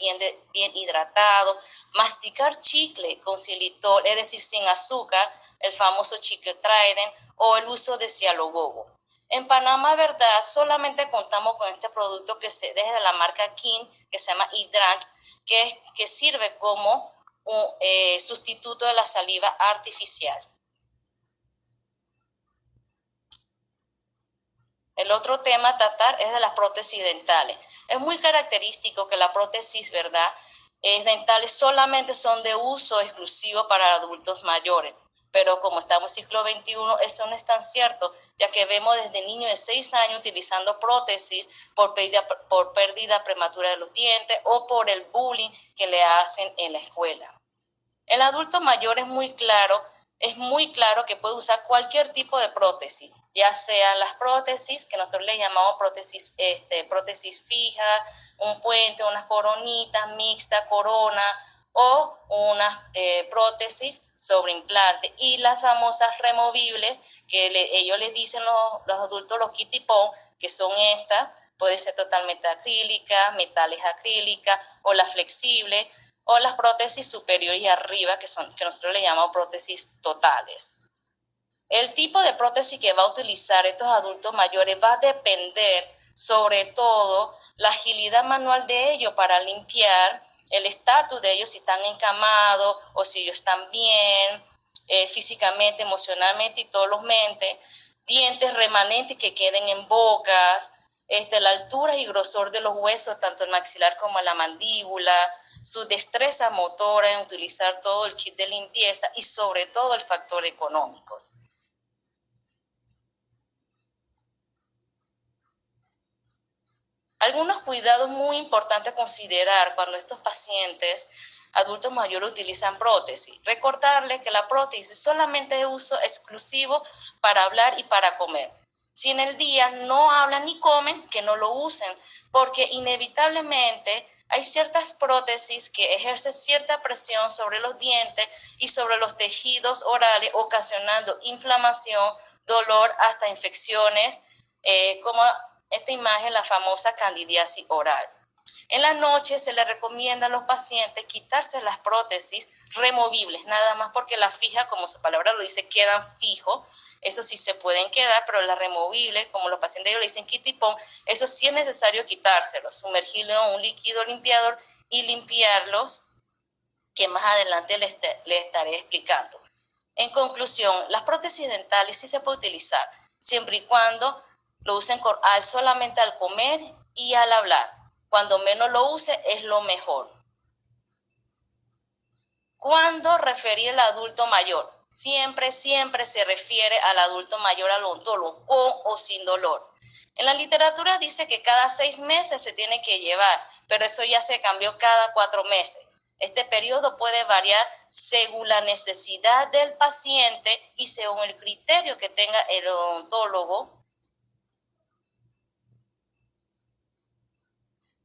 bien hidratado, masticar chicle con xilitol, es decir, sin azúcar, el famoso chicle Trident, o el uso de cialogogo. En Panamá, ¿verdad? Solamente contamos con este producto que se desde la marca King, que se llama Hydrant, que sirve como un sustituto de la saliva artificial. El otro tema a tratar es de las prótesis dentales. Es muy característico que las prótesis, ¿verdad?, dentales solamente son de uso exclusivo para adultos mayores. Pero como estamos en el siglo XXI, eso no es tan cierto, ya que vemos desde niños de 6 años utilizando prótesis por pérdida prematura de los dientes o por el bullying que le hacen en la escuela. El adulto mayor es muy claro que puede usar cualquier tipo de prótesis, ya sea las prótesis que nosotros le llamamos prótesis fija, un puente, unas coronitas, mixta, corona, o unas prótesis sobre implante, y las famosas removibles que ellos les dicen los adultos, los kitty-pong, que son estas, puede ser totalmente acrílica, metales acrílicas, o las flexibles, o las prótesis superior y arriba, que nosotros le llamamos prótesis totales. El tipo de prótesis que va a utilizar estos adultos mayores va a depender sobre todo la agilidad manual de ellos para limpiar, el estatus de ellos, si están encamados o si ellos están bien físicamente, emocionalmente y todos los mentes, dientes remanentes que queden en bocas, la altura y grosor de los huesos, tanto el maxilar como la mandíbula, su destreza motora en utilizar todo el kit de limpieza y sobre todo el factor económicos. Algunos cuidados muy importantes a considerar cuando estos pacientes adultos mayores utilizan prótesis. Recordarles que la prótesis es solamente de uso exclusivo para hablar y para comer. Si en el día no hablan ni comen, que no lo usen, porque inevitablemente hay ciertas prótesis que ejercen cierta presión sobre los dientes y sobre los tejidos orales, ocasionando inflamación, dolor, hasta infecciones, como esta imagen, la famosa candidiasis oral. En la noche se le recomienda a los pacientes quitarse las prótesis removibles, nada más porque las fijas, como su palabra lo dice, quedan fijos. Eso sí se pueden quedar, pero las removibles, como los pacientes ellos le dicen kitty-pong, eso sí es necesario quitárselos, sumergirlo en un líquido limpiador y limpiarlos, que más adelante les estaré explicando. En conclusión, las prótesis dentales sí se puede utilizar, siempre y cuando lo usen solamente al comer y al hablar. Cuando menos lo use es lo mejor. ¿Cuándo referir al adulto mayor? Siempre se refiere al adulto mayor al odontólogo, con o sin dolor. En la literatura dice que cada 6 meses se tiene que llevar, pero eso ya se cambió cada 4 meses. Este periodo puede variar según la necesidad del paciente y según el criterio que tenga el odontólogo.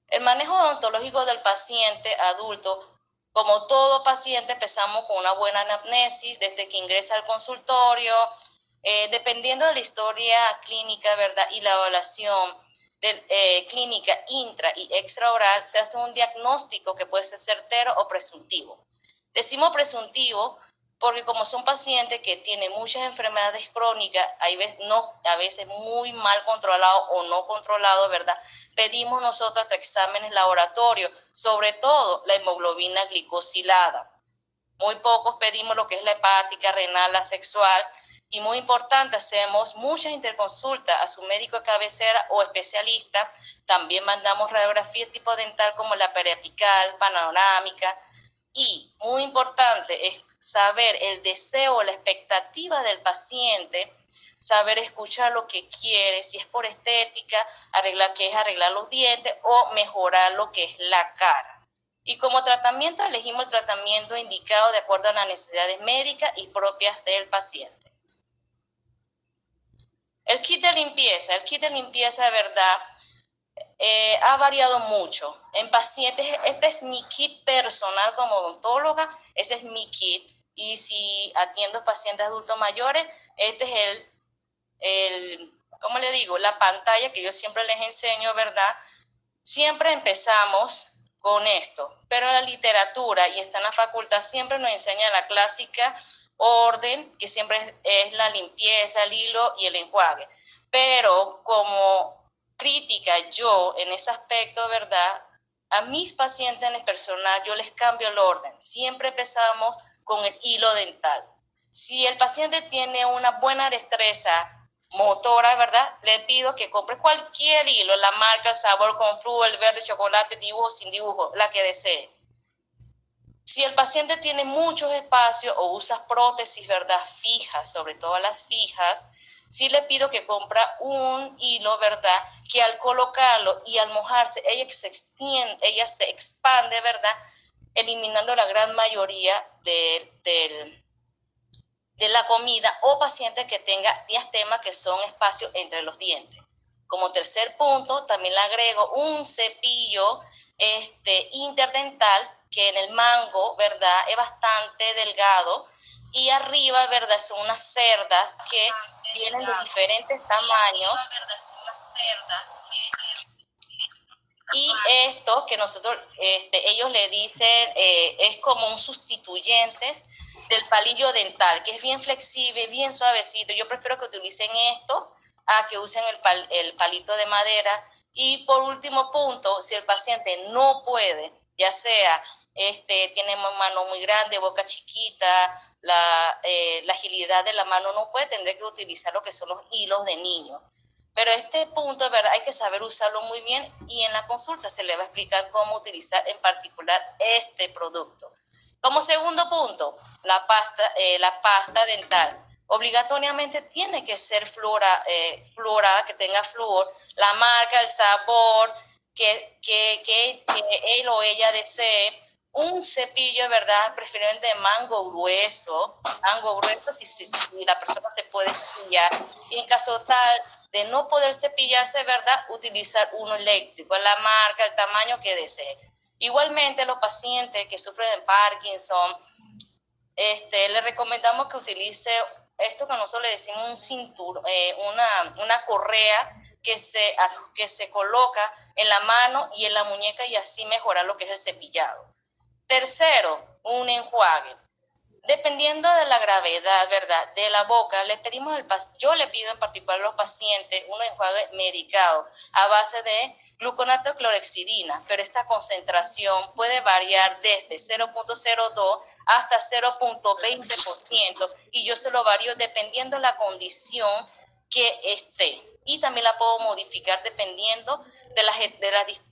El manejo odontológico del paciente adulto, como todo paciente, empezamos con una buena anamnesis desde que ingresa al consultorio, dependiendo de la historia clínica, ¿verdad? Y la evaluación clínica intra y extraoral, se hace un diagnóstico que puede ser certero o presuntivo. Decimos presuntivo porque como son pacientes que tienen muchas enfermedades crónicas, a veces muy mal controlado o no controlado, ¿verdad? Pedimos nosotros exámenes laboratorios, sobre todo la hemoglobina glicosilada. Muy pocos pedimos lo que es la hepática, renal, la sexual, y muy importante, hacemos muchas interconsultas a su médico de cabecera o especialista. También mandamos radiografía tipo dental como la periapical, panorámica. Y muy importante es saber el deseo o la expectativa del paciente, saber escuchar lo que quiere, si es por estética, arreglar los dientes o mejorar lo que es la cara. Y como tratamiento elegimos el tratamiento indicado de acuerdo a las necesidades médicas y propias del paciente. El kit de limpieza de verdad ha variado mucho. En pacientes, este es mi kit personal como odontóloga, ese es mi kit. Y si atiendo pacientes adultos mayores, este es el como le digo, la pantalla que yo siempre les enseño, ¿verdad? Siempre empezamos con esto, pero la literatura, y está en la facultad, siempre nos enseña la clásica orden, que siempre es la limpieza, el hilo y el enjuague. Pero como crítica, yo en ese aspecto, ¿verdad? A mis pacientes en el personal, yo les cambio el orden. Siempre empezamos con el hilo dental. Si el paciente tiene una buena destreza motora, ¿verdad? Le pido que compre cualquier hilo, la marca, el sabor, con flujo, el verde, chocolate, dibujo, sin dibujo, la que desee. Si el paciente tiene muchos espacios o usa prótesis, ¿verdad? Fijas, sobre todo las fijas, sí le pido que compra un hilo, ¿verdad? Que al colocarlo y al mojarse, ella se extiende, ella se expande, ¿verdad? Eliminando la gran mayoría de la comida, o pacientes que tengan diastema, que son espacios entre los dientes. Como tercer punto, también le agrego un cepillo interdental, que en el mango, ¿verdad? Es bastante delgado, y arriba, ¿verdad? Son unas cerdas que vienen de diferentes tamaños. Y esto que nosotros, ellos le dicen, es como un sustituyente del palillo dental, que es bien flexible, bien suavecito. Yo prefiero que utilicen esto a que usen el palito de madera. Y por último punto, si el paciente no puede, ya sea tiene mano muy grande, boca chiquita, la agilidad de la mano no puede, tendré que utilizar lo que son los hilos de niño. Pero este punto, ¿verdad? Hay que saber usarlo muy bien, y en la consulta se le va a explicar cómo utilizar en particular este producto. Como segundo punto, la pasta dental. Obligatoriamente tiene que ser fluorada, que tenga flúor, la marca, el sabor que él o ella desee. Un cepillo, ¿verdad? Preferiblemente de mango grueso, si la persona se puede cepillar. Y en caso tal de no poder cepillarse, ¿verdad? Utilizar uno eléctrico, la marca, el tamaño que desee. Igualmente, los pacientes que sufren de Parkinson, le recomendamos que utilice esto que nosotros le decimos un cinturón, una correa que se coloca en la mano y en la muñeca, y así mejorar lo que es el cepillado. Tercero, un enjuague. Dependiendo de la gravedad, ¿verdad?, de la boca, yo le pido en particular a los pacientes un enjuague medicado a base de gluconato de clorhexidina, pero esta concentración puede variar desde 0.02 hasta 0.20%, y yo se lo varío dependiendo de la condición que esté. Y también la puedo modificar dependiendo de las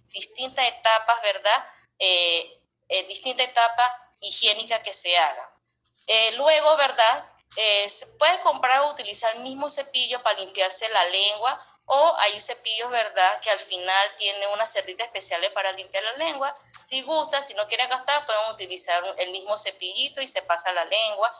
distintas etapas, ¿verdad?, distinta etapa higiénica que se haga. Luego, ¿verdad? Se puede comprar o utilizar el mismo cepillo para limpiarse la lengua, o hay cepillos, ¿verdad?, que al final tienen unas cerditas especiales para limpiar la lengua. Si gusta, si no quieren gastar, pueden utilizar el mismo cepillito y se pasa la lengua.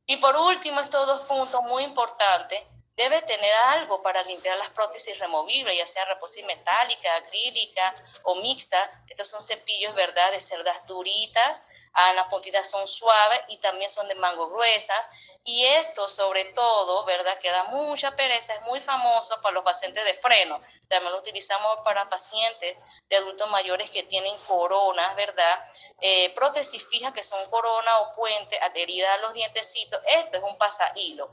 Y por último, estos dos puntos muy importantes, debe tener algo para limpiar las prótesis removibles, ya sea reposis metálica, acrílica o mixta. Estos son cepillos, ¿verdad?, de cerdas duritas, las puntitas son suaves y también son de mango gruesa. Y esto, sobre todo, ¿verdad?, que da mucha pereza, es muy famoso para los pacientes de freno. También lo utilizamos para pacientes de adultos mayores que tienen coronas, ¿verdad?, prótesis fijas, que son corona o puente adherida a los dientecitos. Esto es un pasahilo.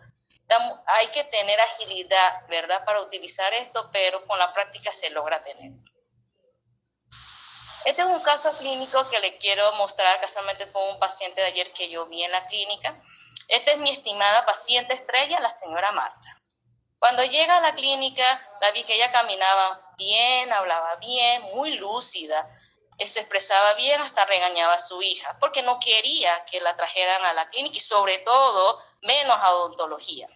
Hay que tener agilidad, ¿verdad?, para utilizar esto, pero con la práctica se logra tener. Este es un caso clínico que le quiero mostrar. Casualmente fue un paciente de ayer que yo vi en la clínica. Esta es mi estimada paciente estrella, la señora Marta. Cuando llega a la clínica, la vi que ella caminaba bien, hablaba bien, muy lúcida, se expresaba bien, hasta regañaba a su hija, porque no quería que la trajeran a la clínica, y sobre todo, menos a odontología.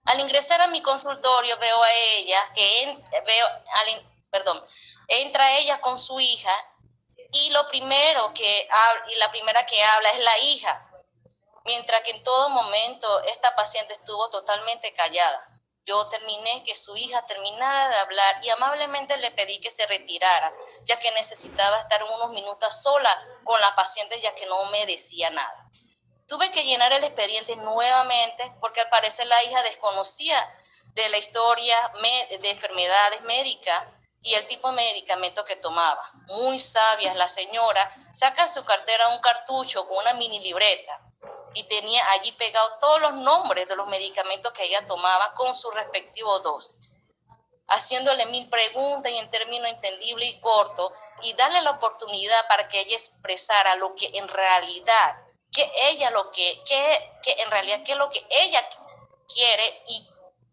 Al ingresar a mi consultorio, veo a ella, entra ella con su hija, y la primera que habla es la hija, mientras que en todo momento esta paciente estuvo totalmente callada. Yo terminé que su hija terminara de hablar, y amablemente le pedí que se retirara, ya que necesitaba estar unos minutos sola con la paciente, ya que no me decía nada. Tuve que llenar el expediente nuevamente, porque al parecer la hija desconocía de la historia de enfermedades médicas y el tipo de medicamento que tomaba. Muy sabia la señora, saca de su cartera un cartucho con una mini libreta y tenía allí pegado todos los nombres de los medicamentos que ella tomaba con su respectivo dosis, haciéndole 1000 preguntas y en términos entendibles y cortos, y darle la oportunidad para que ella expresara lo que en realidad, que ella lo que en realidad qué es lo que ella quiere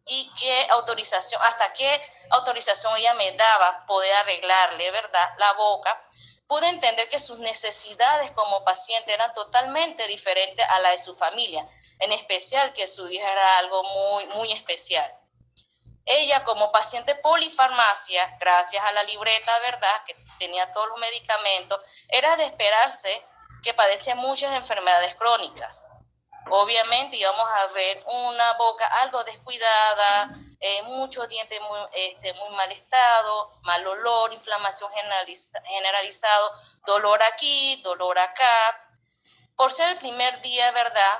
y qué autorización, hasta qué autorización ella me daba poder arreglarle, ¿verdad?, la boca. Pude entender que sus necesidades como paciente eran totalmente diferentes a la de su familia, en especial que su hija era algo muy, muy especial. Ella como paciente polifarmacia, gracias a la libreta, ¿verdad?, que tenía todos los medicamentos, era de esperarse que padecía muchas enfermedades crónicas. Obviamente íbamos a ver una boca algo descuidada, muchos dientes muy mal estado, mal olor, inflamación generalizado, dolor aquí, dolor acá. Por ser el primer día, ¿verdad?,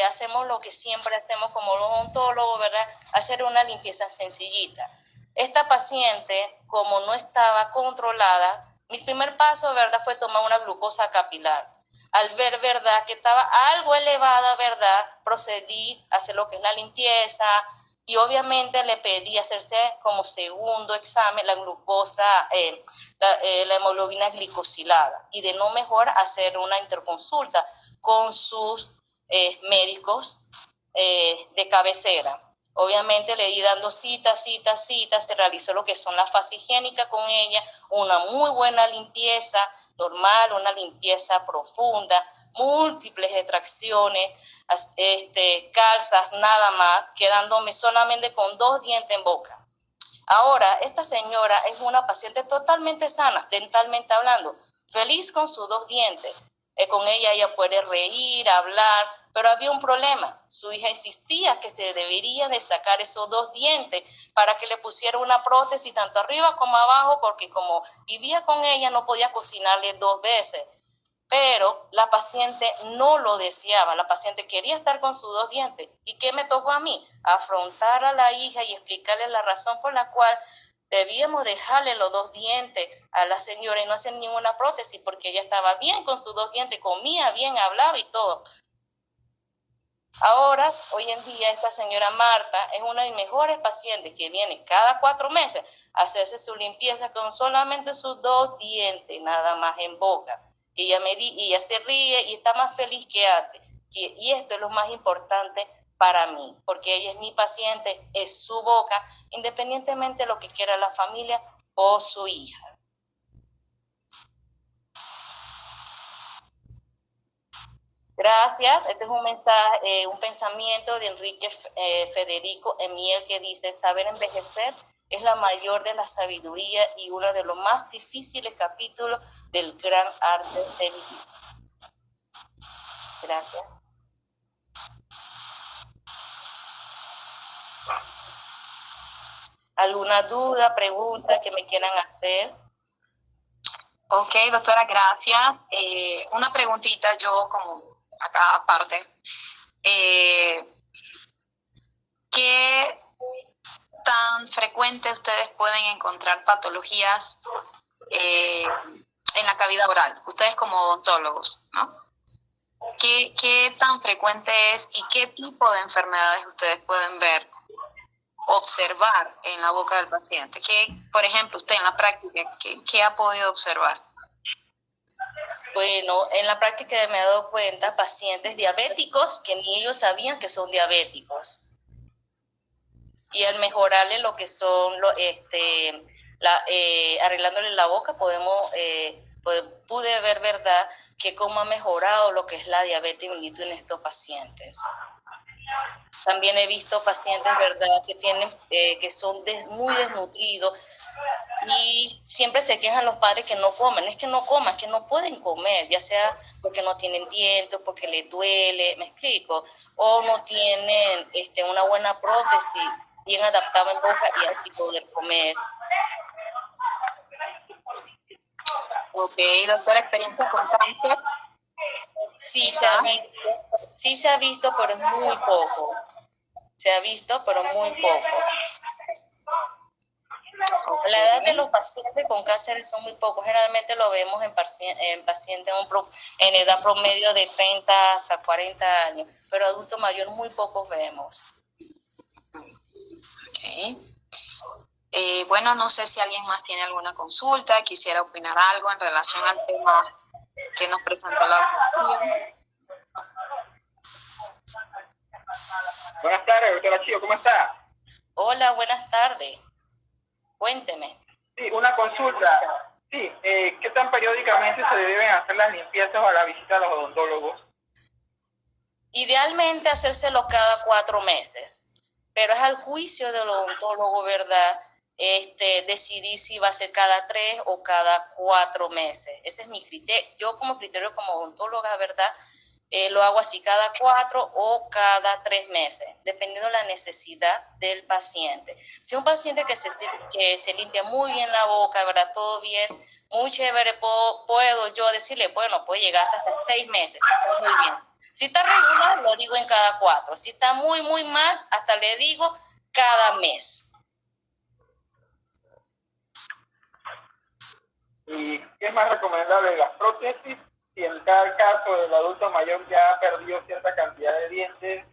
hacemos lo que siempre hacemos como los odontólogos, ¿verdad?, hacer una limpieza sencillita. Esta paciente, como no estaba controlada, mi primer paso, ¿verdad?, fue tomar una glucosa capilar. Al ver, ¿verdad?, que estaba algo elevada, ¿verdad?, procedí a hacer lo que es la limpieza y obviamente le pedí hacerse como segundo examen la glucosa, la hemoglobina glicosilada, y de no mejor hacer una interconsulta con sus médicos de cabecera. Obviamente le di dando cita, se realizó lo que son la fase higiénica con ella, una muy buena limpieza normal, una limpieza profunda, múltiples extracciones, calzas, nada más, quedándome solamente con 2 dientes en boca. Ahora, esta señora es una paciente totalmente sana, dentalmente hablando, feliz con sus 2 dientes. Con ella puede reír, hablar, pero había un problema. Su hija insistía que se debería de sacar esos 2 dientes para que le pusiera una prótesis tanto arriba como abajo, porque como vivía con ella no podía cocinarle 2 veces. Pero la paciente no lo deseaba, la paciente quería estar con sus 2 dientes. ¿Y qué me tocó a mí? Afrontar a la hija y explicarle la razón por la cual debíamos dejarle los 2 dientes a la señora y no hacer ninguna prótesis, porque ella estaba bien con sus 2 dientes, comía bien, hablaba y todo. Ahora, hoy en día, esta señora Marta es una de mis mejores pacientes que viene cada 4 meses a hacerse su limpieza con solamente sus 2 dientes, nada más en boca. Y ella se ríe y está más feliz que antes. Y esto es lo más importante para mí, porque ella es mi paciente, es su boca, independientemente de lo que quiera la familia o su hija. Gracias. Este es un mensaje, un pensamiento de Enrique Federico Emiel, que dice: saber envejecer es la mayor de la sabiduría y uno de los más difíciles capítulos del gran arte de vivir. Gracias. ¿Alguna duda, pregunta que me quieran hacer? Ok, doctora, gracias. Una preguntita yo como acá aparte. ¿Qué tan frecuente ustedes pueden encontrar patologías en la cavidad oral? Ustedes como odontólogos, ¿no? ¿Qué tan frecuente es y qué tipo de enfermedades ustedes pueden ver, observar en la boca del paciente? Por ejemplo, usted en la práctica, ¿qué ha podido observar? Bueno, en la práctica me he dado cuenta pacientes diabéticos que ni ellos sabían que son diabéticos. Y al mejorarle lo que son, arreglándole la boca, pude ver, ¿verdad?, que cómo ha mejorado lo que es la diabetes mellitus en estos pacientes. También he visto pacientes, ¿verdad?, que tienen, que son muy desnutridos y siempre se quejan los padres que no comen. Es que no coman, es que no pueden comer, ya sea porque no tienen dientes, porque les duele, ¿me explico? O no tienen una buena prótesis bien adaptada en boca y así poder comer. Ok, doctora, ¿experiencia con cáncer? Sí se ha visto, pero es muy poco. Se ha visto, pero muy pocos. La edad de los pacientes con cáncer son muy pocos. Generalmente lo vemos en pacientes en edad promedio de 30 hasta 40 años, pero adulto mayor muy pocos vemos. Ok. Bueno, no sé si alguien más tiene alguna consulta, quisiera opinar algo en relación al tema que nos presentó la doctora. Buenas tardes, doctora Chío, ¿cómo está? Hola, buenas tardes. Cuénteme. Sí, una consulta. Sí, ¿qué tan periódicamente se deben hacer las limpiezas o la visita a los odontólogos? Idealmente hacérselo cada 4 meses, pero es al juicio del odontólogo, ¿verdad? Decidir si va a ser cada 3 o cada 4 meses. Ese es mi criterio. Yo como criterio como odontóloga, ¿verdad? Lo hago así cada 4 o cada 3 meses, dependiendo de la necesidad del paciente. Si un paciente que se limpia muy bien la boca, ¿verdad? Todo bien, muy chévere, puedo yo decirle, bueno, puede llegar hasta 6 meses, está muy bien. Si está regular, lo digo en cada 4. Si está muy, muy mal, hasta le digo cada mes. ¿Y qué es más recomendable, las prótesis? Si en tal caso el adulto mayor ya ha perdido cierta cantidad de dientes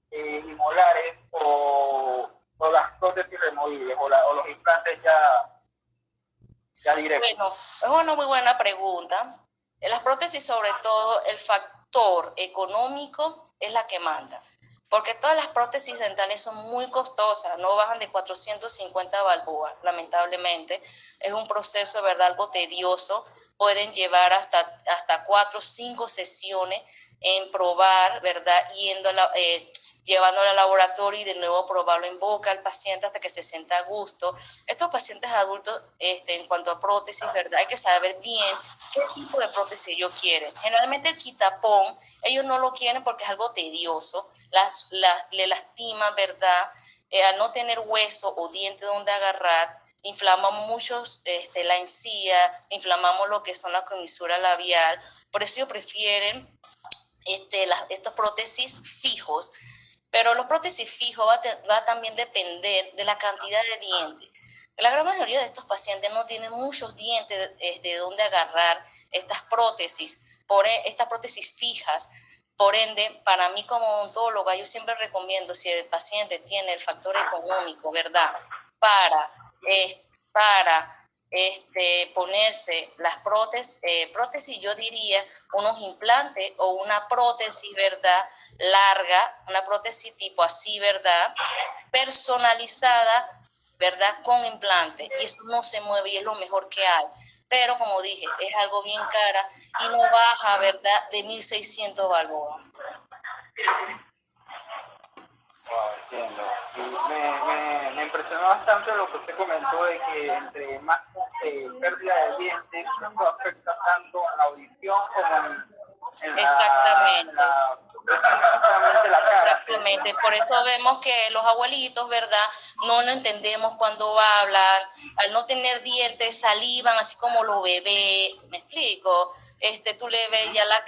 y molares, o las prótesis removibles, o los implantes ya directos. Bueno, es una muy buena pregunta. En las prótesis, sobre todo, el factor económico es la que manda. Porque todas las prótesis dentales son muy costosas, no bajan de 450 balboas, lamentablemente. Es un proceso, ¿verdad?, algo tedioso. Pueden llevar hasta 4 o 5 sesiones en probar, ¿verdad?, llevándolo al laboratorio y de nuevo probarlo en boca al paciente hasta que se sienta a gusto. Estos pacientes adultos, en cuanto a prótesis, ¿verdad?, hay que saber bien qué tipo de prótesis ellos quieren. Generalmente el quitapón, ellos no lo quieren porque es algo tedioso, le lastima, ¿verdad? Al no tener hueso o diente donde agarrar, inflamamos muchos la encía, inflamamos lo que son la comisura labial, por eso ellos prefieren estos prótesis fijos. Pero los prótesis fijos va a también depender de la cantidad de dientes. La gran mayoría de estos pacientes no tienen muchos dientes de donde agarrar estas prótesis fijas. Por ende, para mí como odontóloga, yo siempre recomiendo, si el paciente tiene el factor económico, ¿verdad?, para ponerse las prótesis, yo diría unos implantes o una prótesis, ¿verdad?, larga, una prótesis tipo así, ¿verdad?, personalizada, ¿verdad?, con implante, y eso no se mueve y es lo mejor que hay. Pero como dije, es algo bien cara y no baja, ¿verdad?, de 1.600 balboas. Entiendo. Y me impresionó bastante lo que usted comentó de que entre más pérdida de dientes, no afecta tanto en la audición como en Exactamente. la cara. Exactamente, por eso vemos que los abuelitos, ¿verdad?, no entendemos cuando hablan, al no tener dientes, salivan así como los bebés, ¿me explico? Tú le ves ya la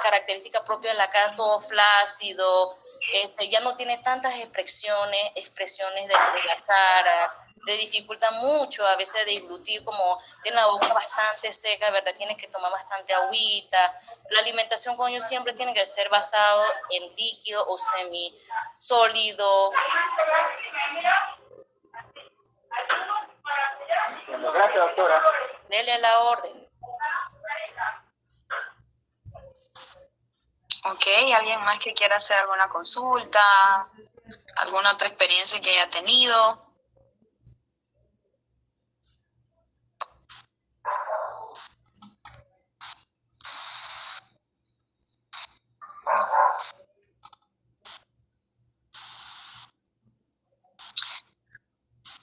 característica propia de la cara, todo flácido, ya no tiene tantas expresiones de la cara, le dificulta mucho a veces de deglutir, como tiene la boca bastante seca, ¿verdad? Tiene que tomar bastante agüita. La alimentación con ellos siempre tiene que ser basado en líquido o semisólido. Gracias, doctora. Dele la orden. Ok, ¿alguien más que quiera hacer alguna consulta? ¿Alguna otra experiencia que haya tenido?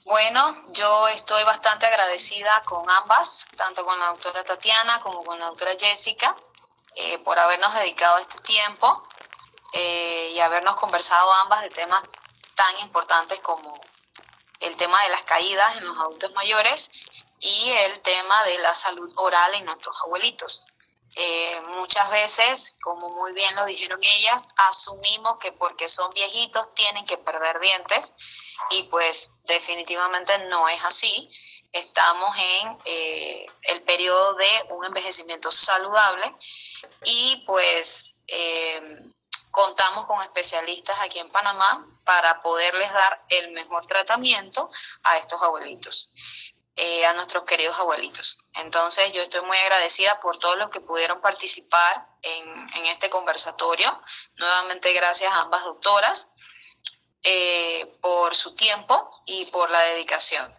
Bueno, yo estoy bastante agradecida con ambas, tanto con la doctora Tatiana como con la doctora Jessica, por habernos dedicado este tiempo y habernos conversado ambas de temas tan importantes como el tema de las caídas en los adultos mayores y el tema de la salud oral en nuestros abuelitos. Muchas veces, como muy bien lo dijeron ellas, asumimos que porque son viejitos tienen que perder dientes y pues definitivamente no es así. Estamos en el periodo de un envejecimiento saludable y pues contamos con especialistas aquí en Panamá para poderles dar el mejor tratamiento a estos abuelitos. A nuestros queridos abuelitos. Entonces yo estoy muy agradecida por todos los que pudieron participar en este conversatorio. Nuevamente gracias a ambas doctoras por su tiempo y por la dedicación.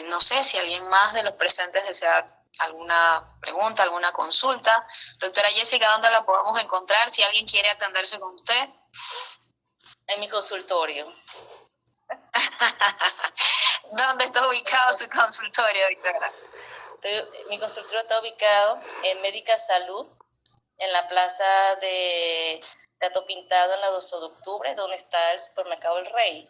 No sé si alguien más de los presentes desea alguna pregunta, alguna consulta. Doctora Jessica, ¿dónde la podemos encontrar si alguien quiere atenderse con usted? En mi consultorio. ¿Dónde está ubicado su consultorio, doctora? Mi consultorio está ubicado en Médica Salud, en la plaza de Gato Pintado, en la 12 de octubre, donde está el supermercado El Rey.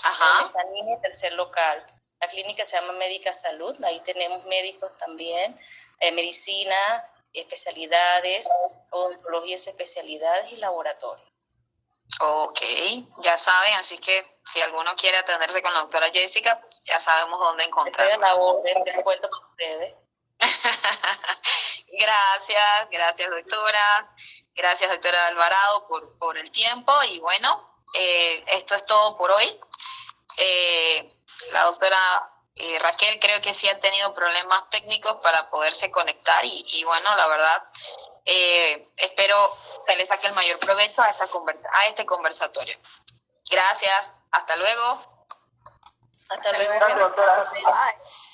Ajá. En mezzanine, tercer local. La clínica se llama Médica Salud, ahí tenemos médicos también, medicina, especialidades, odontología, especialidades y laboratorio. Ok, ya saben, así que si alguno quiere atenderse con la doctora Jessica, pues ya sabemos dónde encontrarla. Estoy a la orden, descuento con ustedes. Gracias doctora. Gracias doctora Alvarado por el tiempo y bueno, esto es todo por hoy. La doctora Raquel creo que sí ha tenido problemas técnicos para poderse conectar y bueno, la verdad, espero se le saque el mayor provecho a este conversatorio. Gracias, hasta luego. Hasta luego. Gracias, doctora. Bye.